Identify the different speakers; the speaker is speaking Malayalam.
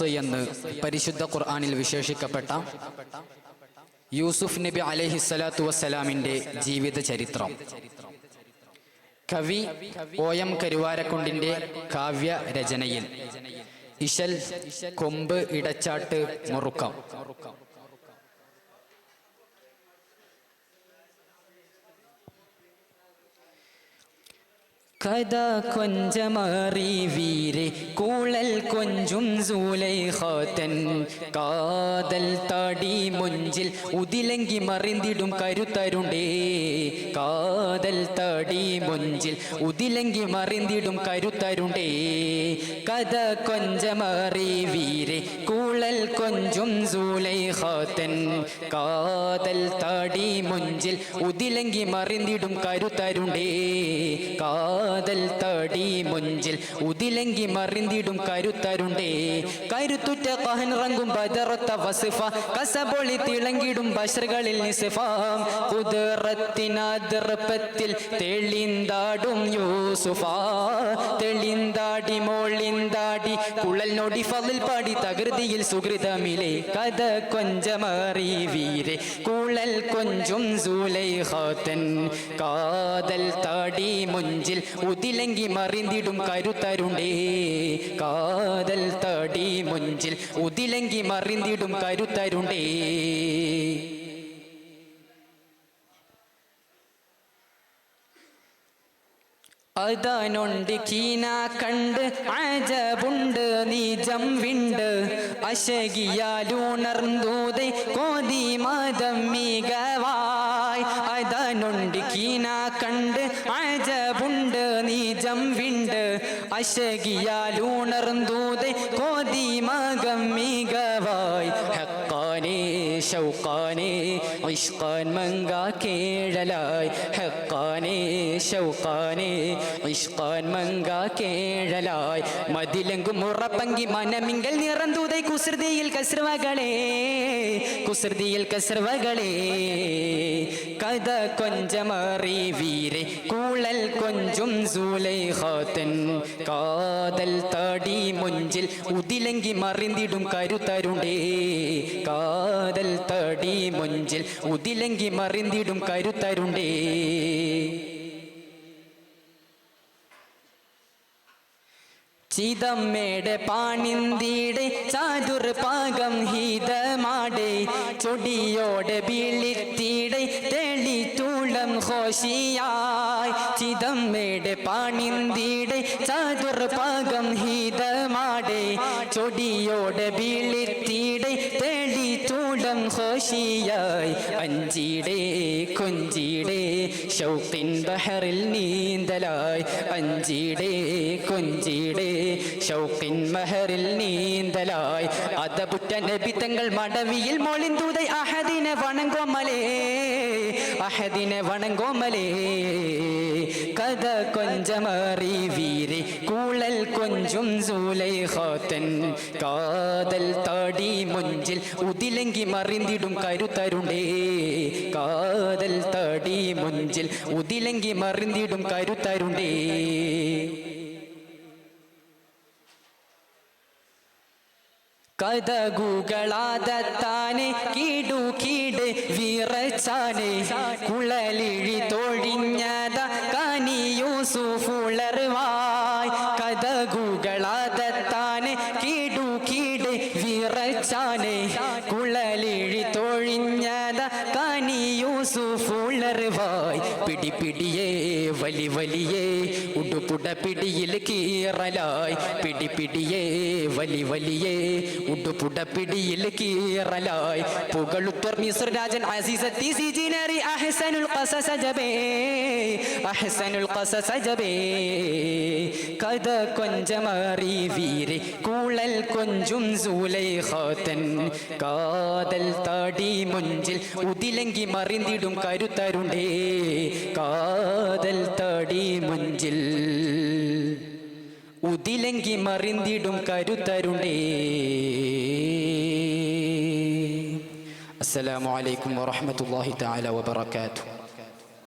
Speaker 1: എന്ന് പരിശുദ്ധ ഖുർആനിൽ വിശേഷിക്കപ്പെട്ട യൂസുഫ് നബി അലൈഹിസ്സലാത്തു വസ്സലാമിൻ്റെ ജീവിത ചരിത്രം കവി OM കരുവാരക്കുണ്ടിൻ്റെ കാവ്യ രചനയിൽ ഇശൽ, കൊമ്പ്, ഇടച്ചാട്ട്, മുറുക്കം. കഥ കൊഞ്ചമറി വീരെ കൂളൽ കൊഞ്ചും സൂലൈഖാതൻ കാതൽ താടി മുഞ്ചിൽ ഉദിലങ്കി മറിന്തിടും കരുത്തരുണ്ടേ. കാതൽ താടി മുഞ്ചിൽ ഉദിലങ്കി മറിന്തിടും കരുത്തരുണ്ടേ. കഥ കൊഞ്ചമറി വീരെ കൂളൽ കൊഞ്ചും സൂലൈഖാതൻ കാതൽ താടി മുഞ്ചിൽ ഉദിലങ്കി മറിന്തിടും കരുത്തരുണ്ടേ. കാതൽ താടി മുഞ്ചിൽ ഉദിലങ്കി മറിന്തിടും കരുത്തരുണ്ടേ. കരുത്തുറ്റ കഹൻറങ്ങും ബദറത്ത വസിഫ കസബൊളി തിളങ്ങിടും ബഷറുകളിൽ നിസിഫാം. കുതിറത്തിനതിർപ്പത്തിൽ തെളിന്താടും യൂസുഫ. തെളിന്താടി മോളിന്താടി കുഴൽ നൊടി ഫളിൽ പാടി തകൃതിയിൽ സുഹൃതമിലെ. കഥ കൊഞ്ചമറി വീരെ കുഴൽ കൊഞ്ചും സൂലൈഖാതൻ കാതൽ താടി മുഞ്ചിൽ ഉദിലങ്കി മറിന്തിടും കരുത്തരുണ്ടേ. കാതൽ താടി മുഞ്ചിൽ ഉദിലങ്കി മറിന്തിടും കരുത്തരുണ്ടേ. അതാനൊണ്ട് കീന കണ്ട് അജബുണ്ട് നീജം വിണ്ട് അശകിയാലുണർന്നൂതെ കോതി മതം മികവായ്. അതാനൊണ്ട് കീന കണ്ട് അജബുണ്ട് നീജം വിണ്ട് അശകിയാലുണർന്നൂതെ കോതി മകം മികവായ്. ഹക്കാനേ ഷൗക്കാനേ ഇഷ്കാൻ മങ്ക കേഴലായ്. ഹക്കാനേ ഷൗക്കാനേ ഇഷ്കാൻ മങ്ക കേഴലായ്. മതിലെങ്കും ഉറപ്പങ്കി മനമിങ്കൽ നിറന്തൂതൈ കുസൃതിയിൽ കസ്രവകളെ. കുസൃതിയിൽ കസ്രവകളെ. കഥ കൊഞ്ചമറി വീരെ കൂളൽ കൊഞ്ചും സൂലൈഖാതൻ കാതൽ താടി മുഞ്ചിൽ ഉദിലങ്കി മറിന്തിടും കരുത്തരുണ്ടേ. കാതൽ താടി മുഞ്ചിൽ ഉദിലങ്കി മറിന്തിടും കരുത്തരുണ്ടേ. ചിതമ്മേടെ പാണിന്തിടെ ചാതുർ പാകം ഹിതമാടെ ചൊടിയോടെ ബീളിത്തിടെ തെളിത്തൂളം ഹോഷിയായ്. ചിതമ്മേടെ പാണിന്തിടെ ചാതുർ പാകം ഹിതമാടെ ചൊടിയോടെ ബീളിത്തിടെ തെളിത്തൂളം ഹോഷിയായ്. അഞ്ചിടെ കൊഞ്ചിടെ ഷൗക്കിൻ ബഹറിൽ നീന്തലായ്. അഞ്ചിടെ കൊഞ്ചിടെ ഷൗക്കിൻ മഹറിൽ നീന്തലായ്. അതപുറ്റ നബി തങ്ങൾ മടവിയിൽ മോളിന്തൂതൈ അഹദിനെ വണങ്കോമലേ. അഹദിനെ വണങ്കോമലേ. കഥ കൊഞ്ചമറി വീരെ കൂളൽ കൊഞ്ചും സൂലൈഖാതൻ കാതൽ താടി മുഞ്ചിൽ ഉദിലങ്കി മറിന്തിടും കരുത്തരുണ്ടേ. കാതൽ താടി മുഞ്ചിൽ ഉദിലങ്കി മറിന്തിടും കരുത്തരുണ്ടേ. കഥകുകളാദത്താനെ കീടു കീട് വിറച്ചാനെ കുഴലിഴി തൊഴിഞ്ഞത കനി യൂസുഫുളർവായ്. കഥകുകളാദത്താനെ കീടു കീട് വിറച്ചാനെ കുഴലിഴി തൊഴിഞ്ഞത കനി യൂസുഫുളർവായ്. പിടി പിടിയേ വലി വലിയേ ഉടുപുട പിടിയിൽ കീറലായ്. പിടി പിടിയേ വലി വലിയേ ഉടുപുട പിടിയിൽ കീറലായ്. പുകളുത്തർ മിസ്ർ രാജൻ അസീസത്തി സിജിനറി അഹ്സനുൽ ഖസസ ജബേ. അഹ്സനുൽ ഖസസ ജബേ. കഥ കൊഞ്ചമറി വീരെ കൂളൽ കൊഞ്ചും സൂലൈഖാതൻ കാതൽ താടി മുഞ്ചിൽ ഉദിലങ്കി മറിന്തിടും കരുത്തരുണ്ടേ. കാതൽ താടി മുഞ്ചിൽ ഉദിലങ്കി മറിന്തിടും കരുത്തരുണ്ടേ. അസ്സലാമു അലൈക്കും വറഹ്മത്തുള്ളാഹി തആല വബറകാതുഹു.